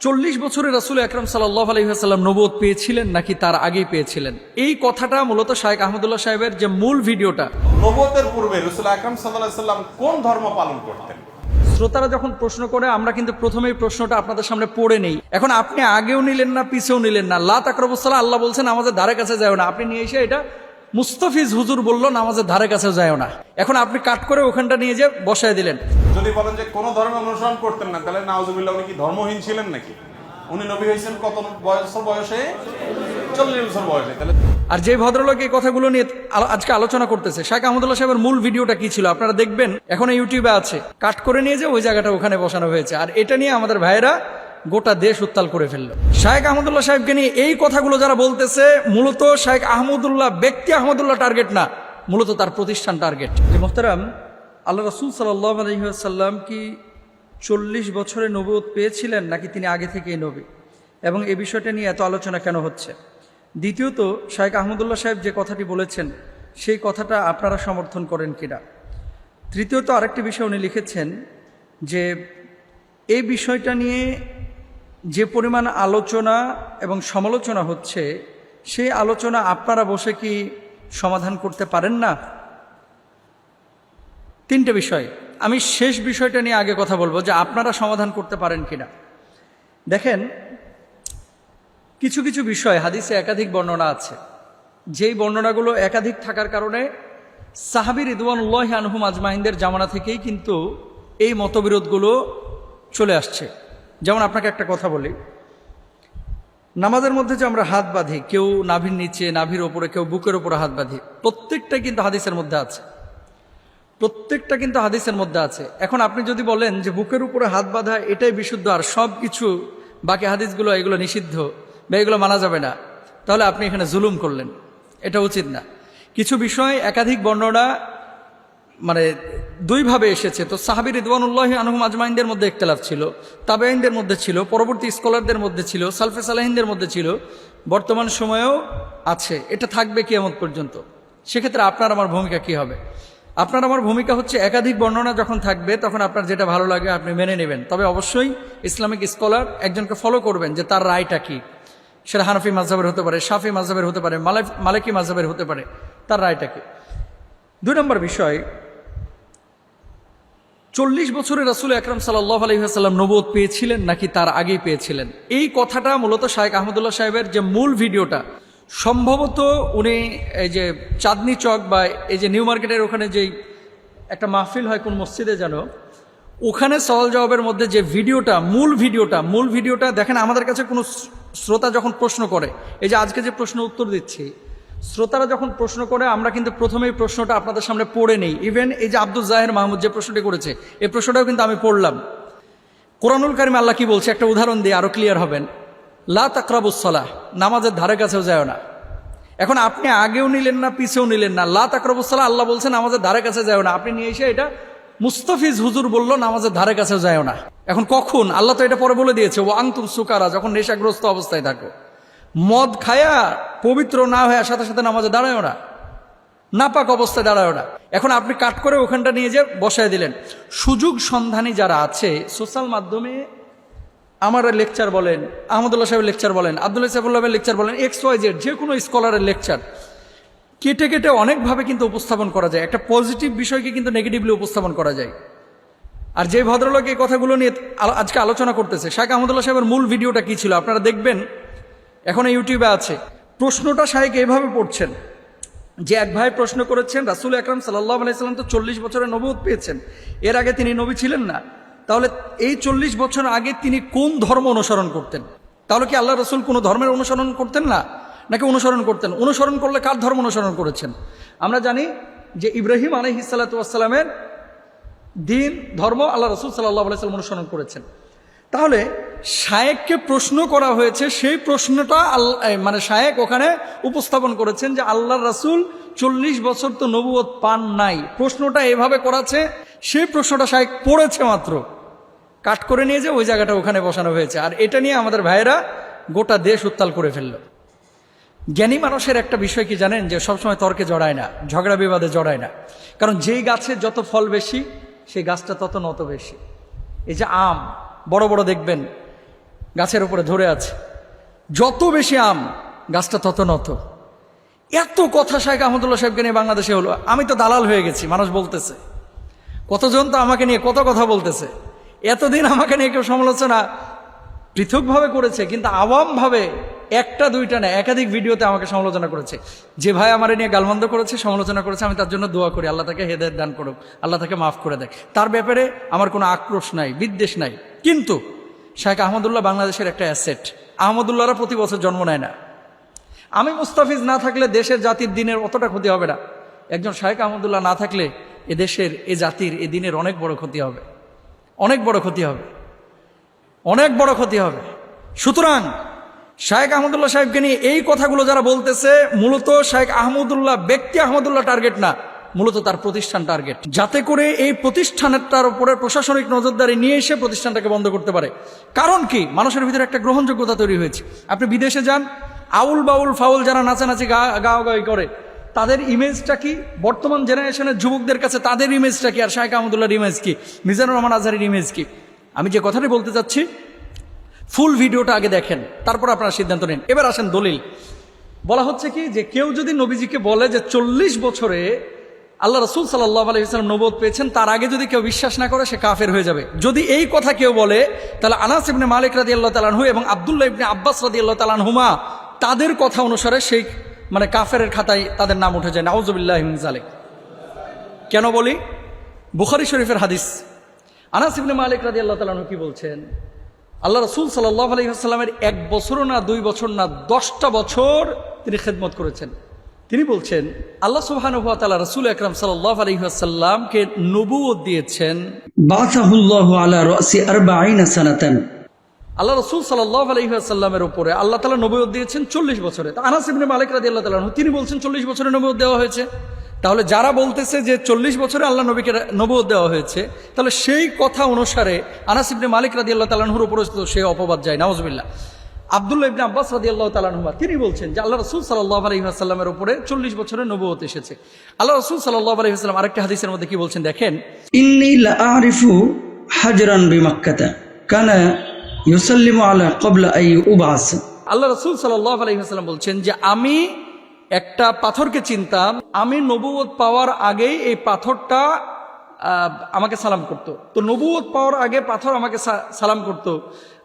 40 বছরে রাসূল আকরাম সাল্লাল্লাহু আলাইহি ওয়াসাল্লাম নবুয়ত পেয়েছিলেন নাকি তার আগেই পেয়েছিলেন? এই কথাটা মূলত শাইখ আহমদুল্লাহ সাহেবের যে মূল ভিডিওটা, নবুয়তের পূর্বে রাসূল আকরাম সাল্লাল্লাহু আলাইহি ওয়াসাল্লাম কোন ধর্ম পালন করতেন? শ্রোতারা যখন প্রশ্ন করে আমরা কিন্তু প্রথমেই প্রশ্নটা আপনাদের সামনে পড়ে নেই। এখন আপনি আগেও নিলেন না, পিছেও নিলেন না। লা তাকরাবুস সালাহ, আল্লাহ বলছেন নামাজের ধারে কাছে যাও না। আপনি নিয়ে এসে এটা মুস্তাফিজ হুজুর বলল নামাজের ধারে কাছে যাও না। এখন আপনি কাট করে ওখানটা নিয়ে যে বসায় দিলেন। যদি বলেন যে কোন ধর্ম অনুসরণ করতেন না, তাহলে নাউজুবিল্লাহ উনি কি ধর্মহীন ছিলেন নাকি? উনি নবী হয়েছেন কত বছর বয়সে? 40 বছর বয়সে। তাহলে আর যে ভদ্রলোক এই কথাগুলো নিয়ে আজকে আলোচনা করতেছে, শাইখ আহমদুল্লাহ সাহেবের মূল ভিডিওটা কি ছিল আপনারা দেখবেন, এখন ইউটিউবে আছে। কাট করে নিয়ে যে ওই জায়গাটা ওখানে বসানো হয়েছে। আর এটা নিয়ে আমাদের ভাইয়েরা গোটা দেশ উত্তাল করে ফেললো। শাইখ আহমদুল্লাহ সাহেবকে নিয়ে এই কথাগুলো যারা বলতেছে, মূলত শাইখ আহমদুল্লাহ ব্যক্তি আহমদুল্লাহ টার্গেট না, মূলত তার প্রতিষ্ঠান টার্গেট। যে মোহতারাম, আল্লাহ রাসূল সাল্লাল্লাহু আলাইহি ওয়াসাল্লাম কি 40 বছরে নবুয়ত পেয়েছিলেন নাকি তিনি আগে থেকেই নবী, এবং এই বিষয়টা নিয়ে এত আলোচনা কেন হচ্ছে? দ্বিতীয়ত, শাইখ আহমদুল্লাহ সাহেব যে কথাটি বলেছেন সেই কথাটা আপনারা সমর্থন করেন কিনা? তৃতীয়ত, আরেকটি বিষয় উনি লিখেছেন যে এই বিষয়টা নিয়ে যে পরিমাণ আলোচনা এবং সমালোচনা হচ্ছে, সেই আলোচনা আপনারা বসে কি সমাধান করতে পারেন না? তিনটে বিষয়। আমি শেষ বিষয়টা নিয়ে আগে কথা বলবো যে আপনারা সমাধান করতে পারেন কিনা। দেখেন, কিছু কিছু বিষয় হাদিসে একাধিক বর্ণনা আছে, যেই বর্ণনাগুলো একাধিক থাকার কারণে সাহাবী রিদওয়ানুল্লাহি আনহুম আজমাইনদের জামানা থেকেই কিন্তু এই মতবিরোধগুলো চলে আসছে। যেমন আপনাকে একটা কথা বলি, নামাজের মধ্যে যে আমরা হাত বাঁধি, কেউ নাভির নিচে, নাভির ওপরে, কেউ বুকের ওপরে হাত বাঁধি, প্রত্যেকটা কিন্তু হাদিসের মধ্যে আছে। প্রত্যেকটা কিন্তু হাদিসের মধ্যে আছে। এখন আপনি যদি বলেন যে বুকের উপরে হাত বাঁধা এটাই বিশুদ্ধ আর সব কিছু বাকি হাদিসগুলো এগুলো নিষিদ্ধ বা এগুলো মানা যাবে না, তাহলে আপনি এখানে জুলুম করলেন। এটা উচিত না। কিছু বিষয় একাধিক বর্ণনা দুইভাবে এসেছে। তো সাহাবী রিদওয়ানুল্লাহি আনহুম আজমাইনদের মধ্যে ইখতিলাফ ছিল, তাবেঈনদের মধ্যে ছিল, পরবর্তী স্কলারদের মধ্যে ছিল, সালফে সালেহিনদের মধ্যে ছিল, বর্তমান সময়েও আছে। এটা থাকবে কিয়ামত পর্যন্ত। সেক্ষেত্রে আপনার আমার ভূমিকা কি হবে? আপনার আমার ভূমিকা হচ্ছে একাধিক বর্ণনা যখন থাকবে তখন আপনার যেটা ভালো লাগে আপনি মেনে নেবেন। তবে অবশ্যই ইসলামিক স্কলার একজনকে ফলো করবেন যে তার রায়টা কি। সেটা হানাফি মাযহাবের হতে পারে, শাফি মাযহাবের হতে পারে, মালিকি মাযহাবের হতে পারে, তার রায়টা কি। 2 নম্বর বিষয়, 40 বছরে রাসূল আকরাম সাল্লাল্লাহু আলাইহি ওয়াসাল্লাম নবুয়ত পেয়েছিলেন নাকি তার আগেই পেয়েছিলেন? এই কথাটা মূলত শাইখ আহমদুল্লাহ সাহেবের যে মূল ভিডিওটা, সম্ভবত উনি এই যে চাঁদনি চক বা এই যে নিউ মার্কেটের ওখানে যেই একটা মাহফিল হয় কোন মসজিদে যেন, ওখানে সওয়াল জবাবের মধ্যে যে ভিডিওটা, মূল ভিডিওটা দেখেন। আমাদের কাছে কোনো শ্রোতা যখন প্রশ্ন করে, এই যে আজকে যে প্রশ্ন উত্তর দিচ্ছি, শ্রোতারা যখন প্রশ্ন করে আমরা কিন্তু প্রথমেই প্রশ্নটা আপনাদের সামনে পড়ে নেই। ইভেন এই যে আব্দুল জাহের মাহমুদ যে প্রশ্নটি করেছে, এই প্রশ্নটাও কিন্তু আমি পড়লাম। কোরআনুল কারিমে আল্লাহ কি বলছে একটা উদাহরণ দিয়ে আরো ক্লিয়ার হবেন। লা তাকরাবুস সালাহ, নামাজের ধারে কাছেও যায় না। এখন আপনি আগেও নিলেন না, পিছেও নিলেন না। লা তাকরাবুস সালাহ, আল্লাহ বলছেন নামাজের ধারে কাছে যায় না। আপনি নিয়ে এসে এটা মুস্তাফিজ হুজুর বলল নামাজের ধারে কাছেও যায় না। এখন কখন? আল্লাহ তো এটা পরে বলে দিয়েছে, ও আনতুম সুকারা, যখন নেশাগ্রস্ত অবস্থায় থাকো। মদ খায়া পবিত্র না হয়ে সাথে সাথে নামাজে দাঁড়ায় না, নাপাক অবস্থায় দাঁড়ায় না। এখন আপনি কাট করে ওখানটা নিয়ে যে বসায় দিলেন। সুযোগ সন্ধানী যারা আছে সোশ্যাল মাধ্যমে, আমার লেকচার বলেন, আহমদুল্লাহ সাহেবের লেকচার বলেন, আব্দুল্লাহ সাহেবের লেকচার বলেন, XYZ যে কোনো স্কলারের লেকচার কেটে কেটে অনেকভাবে কিন্তু উপস্থাপন করা যায়। একটা পজিটিভ বিষয়কে কিন্তু নেগেটিভলি উপস্থাপন করা যায়। আর যে ভদ্রলোক এই কথাগুলো নিয়ে আজকে আলোচনা করতেছে, শাইখ আহমদুল্লাহ সাহেবের মূল ভিডিওটা কি ছিল আপনারা দেখবেন, এখন ইউটিউবে আছে। প্রশ্নটা শাইখ এইভাবে পড়ছেন যে এক ভাই প্রশ্ন করেছেন, রাসূল আকরাম সাল্লাল্লাহু আলাইহি ওয়াসাল্লাম তো 40 বছরে নবুয়ত পেয়েছেন, এর আগে তিনি নবী ছিলেন না। তাহলে এই 40 বছর আগে তিনি কোন ধর্ম অনুসরণ করতেন? তাহলে কি আল্লাহ রাসূল কোনো ধর্মের অনুসরণ করতেন না, নাকি অনুসরণ করতেন? অনুসরণ করলে কার ধর্ম অনুসরণ করেছেন? আমরা জানি যে ইব্রাহিম আলাইহিস সালাতু ওয়াস সালামের দিন ধর্ম আল্লাহ রাসূল সাল্লাল্লাহু আলাইহি ওয়াসাল্লাম অনুসরণ করেছেন। তাহলে শায়েখকে প্রশ্ন করা হয়েছে, সেই প্রশ্নটা শায়েখ ওখানে উপস্থাপন করেছেন যে আল্লাহর রাসূল 40 বছর তো নবুয়ত পান নাই। প্রশ্নটা এভাবে করাছে, সেই প্রশ্নটা শায়েখ পড়েছে মাত্র, কাট করে নিয়ে যে ওই জায়গাটা ওখানে বসানো হয়েছে। আর এটা নিয়ে আমাদের ভাইয়েরা গোটা দেশ উত্তাল করে ফেলল। জ্ঞানী মানুষের একটা বিষয় কি জানেন, যে সবসময় তর্কে জড়ায় না, ঝগড়া বিবাদে জড়ায় না। কারণ যেই গাছে যত ফল বেশি সেই গাছটা তত নত বেশি। এই যে আম বড় বড় দেখবেন, গাছের উপরে ধরে আছে, যত বেশি আম গাছটা তত নত। এত কথা শাইখ আহমদুল্লাহ সাহেবকে নিয়ে বাংলাদেশে হলো, আমি তো দালাল হয়ে গেছি। মানুষ বলতেছে, কতজন তো আমাকে নিয়ে কত কথা বলতেছে। এতদিন আমাকে নিয়ে কেউ সমালোচনা পৃথকভাবে করেছে, কিন্তু আওয়ামভাবে একটা দুইটা না একাধিক ভিডিওতে আমাকে সমালোচনা করেছে। যে ভাই আমার নিয়ে গালমন্দ করেছে, সমালোচনা করেছে, আমি তার জন্য দোয়া করি, আল্লাহ তাকে হেদায়েত দান করুক, আল্লাহ তাকে মাফ করে দেয়। তার ব্যাপারে আমার কোনো আক্রোশ নাই, বিদ্বেষ নাই। কিন্তু শাইখ আহমদুল্লাহ বাংলাদেশের একটা অ্যাসেট। আহমদুল্লাহরা প্রতি বছর জন্ম নেয় না। আমি মুস্তাফিজ না থাকলে দেশের জাতির দিনের অতটা ক্ষতি হবে না। একজন শাইখ আহমদুল্লাহ না থাকলে এ দেশের, এ জাতির, এ দিনের অনেক বড় ক্ষতি হবে, অনেক বড় ক্ষতি হবে, অনেক বড় ক্ষতি হবে। সুতরাং শাইখ আহমদুল্লাহ সাহেবকে নিয়ে এই কথাগুলো যারা বলতেছে, মূলত শাইখ আহমদুল্লাহ ব্যক্তি আহমদুল্লাহ টার্গেট না, মূলত তার প্রতিষ্ঠান টার্গেট, যাতে করে এই প্রতিষ্ঠানটার উপরে প্রশাসনিক নজরদারি নিয়ে এসে প্রতিষ্ঠানটাকে বন্ধ করতে পারে। কারণ কি, মানুষের ভিতরে একটা গ্রহণযোগ্যতা তৈরি হয়েছে। আপনি বিদেশে যান, আউল বাউল ফাউল যারা নাচানাচি গাওয়াগাই করে, তাদের ইমেজটা কি? বর্তমান জেনারেশনের যুবকদের কাছে তাদের ইমেজটা কি? আর শাইখ আহমদুল্লাহর ইমেজ কি? মিজানুর রহমান আজহারের ইমেজ কি? আমি যে কথাটি বলতে চাচ্ছি, ফুল ভিডিওটা আগে দেখেন, তারপর আপনারা সিদ্ধান্ত নিন। এবার আসেন দলিল। বলা হচ্ছে কি, যে কেউ যদি নবীজিকে বলে যে 40 বছরে আল্লাহ রাসূল সাল্লাল্লাহু আলাইহি ওয়াসাল্লাম নবুয়ত পেয়েছেন, তার আগে যদি কেউ বিশ্বাস না করে সে কাফের হয়ে যাবে। যদি এই কথা কেউ বলে, তাহলে আনাস ইবনে মালিক রাদিয়াল্লাহু তাআলা আনহু এবং আব্দুল্লাহ ইবনে আব্বাস রাদিয়াল্লাহু তাআলা আনহুমা তাদের কথা অনুসারে সেই কাফেরের খাতায় তাদের নাম উঠে যায়। নাউযুবিল্লাহি মিন যালিক। কেন বলি? বুখারী শরীফের হাদিস। আনাস ইবনে মালিক রাদিয়াল্লাহু তাআলা আনহু কি বলছেন? আল্লাহ রাসূল সাল্লাল্লাহু আলাইহি ওয়াসাল্লামের 1 বছর না 2 বছর না 10টা বছর তিনি খেদমত করেছেন। তিনি বলছেন, আল্লাহ সুবহানাহু ওয়া তাআলা রাসূল আকরাম সাল্লাল্লাহু আলাইহি ওয়াসাল্লামকে নবুয়ত দিয়েছেন, বাসাহুল্লাহু আলা রাসি 40 সানাতান। আল্লাহ রাসূল সাল্লাল্লাহু আলাইহি ওয়াসাল্লামের উপরে আল্লাহ তাআলা নবুয়ত দিয়েছেন 40 বছরে। তা আনাস ইবনে মালিক রাদিয়াল্লাহু তাআলা তিনি বলছেন 40 বছরে নবুয়ত দেওয়া হয়েছে। তাহলে যারা বলতেছে যে 40 বছরে আল্লাহ নবীকে নবুয়ত দেওয়া হয়েছে, তাহলে সেই কথা অনুসারে আনাস ইবনে মালিক রাদিয়াল্লাহু তাআলা আনহুর উপরে সে অপবাদ যায়। নাউযুবিল্লাহ। আব্দুল্লাহ ইবনে আব্বাস রাদিয়াল্লাহু তাআলা আনহু তিনি বলছেন যে আল্লাহ রাসূল সাল্লাল্লাহু আলাইহি ওয়াসাল্লামের উপরে 40 বছরের নবুয়ত এসেছে। আল্লাহ রাসূল সাল্লাল্লাহু আলাইহি ওয়াসাল্লাম আরেকটা হাদিসের মধ্যে কি বলছেন দেখেন, ইন্নী লা আরিফু হাজরান বিমাক্কাতা কানা ইউসাল্লিমু আলা ক্বাবলা আই ইউবাস। আল্লাহ রাসূল সাল্লাল্লাহু আলাইহি ওয়াসাল্লাম বলছেন যে আমি একটা পাথরকে চিনতাম, আমি নবুয়ত পাওয়ার আগেই এই পাথরটা আমাকে সালাম করত। তো নবুয়ত পাওয়ার আগে পাথর আমাকে সালাম করত।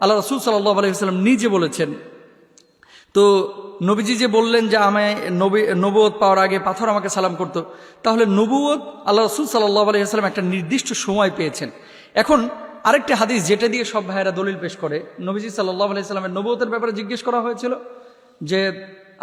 আল্লাহ রাসূল সাল্লাল্লাহু আলাইহি ওয়াসাল্লাম নিজে বলেছেন। তো নবীজি যে বললেন যে আমায় নবুয়ত পাওয়ার আগে পাথর আমাকে সালাম করত, তাহলে নবুয়ত আল্লাহ রাসূল সাল্লাল্লাহু আলাইহি ওয়াসাল্লাম একটা নির্দিষ্ট সময় পেয়েছেন। এখন আরেকটি হাদিস যেটা দিয়ে সব ভাইয়েরা দলিল পেশ করে, নবীজি সাল্লাল্লাহু আলাইহি ওয়াসাল্লামের নবুয়তের ব্যাপারে জিজ্ঞেস করা হয়েছিল যে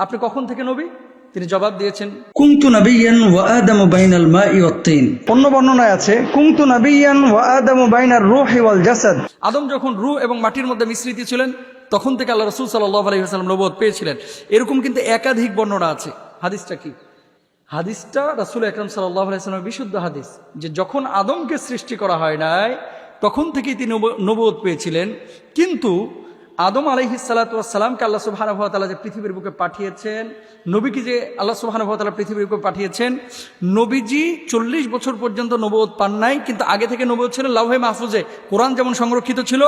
আপনি কখন থেকে নবী? তিনি জবাব দিয়েছেন, কুনতু নাবিয়্যান ওয়া আদামু বাইনাল মাই ওয়াত তিন। অন্য বর্ণনায় আছে কুনতু নাবিয়্যান ওয়া আদামু বাইনার রূহি ওয়াল জাসাদ। আদম যখন রূহ এবং মাটির মধ্যে মিশ্রিত ছিলেন, তখন থেকে আল্লাহ রাসূল সাল্লাল্লাহু আলাইহি ওয়াসাল্লাম নবুয়ত পেয়েছিলেন। এরকম কিন্তু একাধিক বর্ণনা আছে। হাদিসটা কি? হাদিসটা রাসূল আকরাম সাল্লাল্লাহু আলাইহি ওয়াসাল্লামের বিশুদ্ধ হাদিস, যে যখন আদমকে সৃষ্টি করা হয় নাই তখন থেকেই তিনি নবুয়ত পেয়েছিলেন। কিন্তু আদম আলাইহিস সালাতু ওয়াস সালামকে আল্লাহ সুবহানাহু ওয়া তাআলা যে পৃথিবীর বুকে পাঠিয়েছেন, নবীকে যে আল্লাহ সুবহানাহু ওয়া তাআলা পৃথিবীর বুকে পাঠিয়েছেন, নবীজি 40 বছর পর্যন্ত নবুয়ত পান নাই, কিন্তু আগে থেকে নবুয়ত ছিল লাউহে মাহফুজে। কোরআন যেমন সংরক্ষিত ছিল,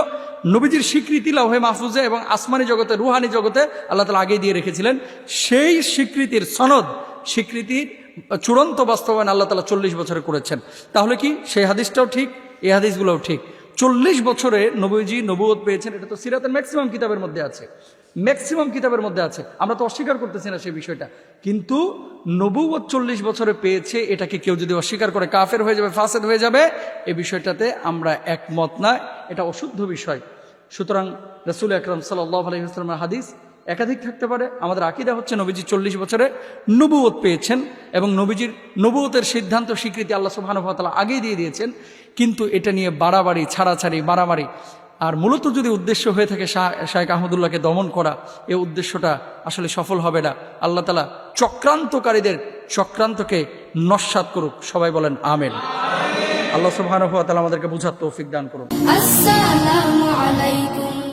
নবীজির স্বীকৃতি লাউহে মাহফুজে এবং আসমানি জগতে, রুহানি জগতে আল্লাহ তাআলা আগেই দিয়ে রেখেছিলেন। সেই স্বীকৃতির সনদ, স্বীকৃতির চূড়ান্ত বাস্তবায়ন আল্লাহ তাআলা 40 বছরে করেছেন। তাহলে কি সেই হাদিসটাও ঠিক, এই হাদিসগুলোও ঠিক। 40 বছরে নবীজি নবুয়ত পেয়েছেন, এটা তো সিরাতের ম্যাক্সিমাম কিতাবের মধ্যে আছে, ম্যাক্সিমাম কিতাবের মধ্যে আছে। আমরা তো অস্বীকার করতেছি না সেই বিষয়টা, কিন্তু নবুয়ত 40 বছরে পেয়েছে, এটাকে কেউ যদি অস্বীকার করে কাফের হয়ে যাবে, ফাসেদ হয়ে যাবে, এই বিষয়টাতে আমরা একমত না, এটা অশুদ্ধ বিষয়। সুতরাং রাসূল আকরাম সাল্লাল্লাহু আলাইহি ওয়াসাল্লামের হাদিস একাধিক থাকতে পারে। আমাদের আকীদা হচ্ছে নবীজি 40 বছরে নবুয়ত পেয়েছেন এবং নবীজির নবুয়তের সিদ্ধান্ত স্বীকৃতি আল্লাহ সুবহানাহু ওয়া তাআলা আগেই দিয়ে দিয়েছেন। কিন্তু এটা নিয়ে বাড়াবাড়ি, ছাড়াছাড়ি, মারামারি, আর মূলত যদি উদ্দেশ্য হয়ে থাকে শাইখ আহমদুল্লাহকে দমন করা, এই উদ্দেশ্যটা আসলে সফল হবে না। আল্লাহ তাআলা চক্রান্তকারীদের চক্রান্তকে নস্যাৎ করুক। সবাই বলেন আমিন। আল্লাহ সুবহানাহু ওয়া তাআলা আমাদেরকে বুঝার তৌফিক দান করুন। আসসালামু আলাইকুম।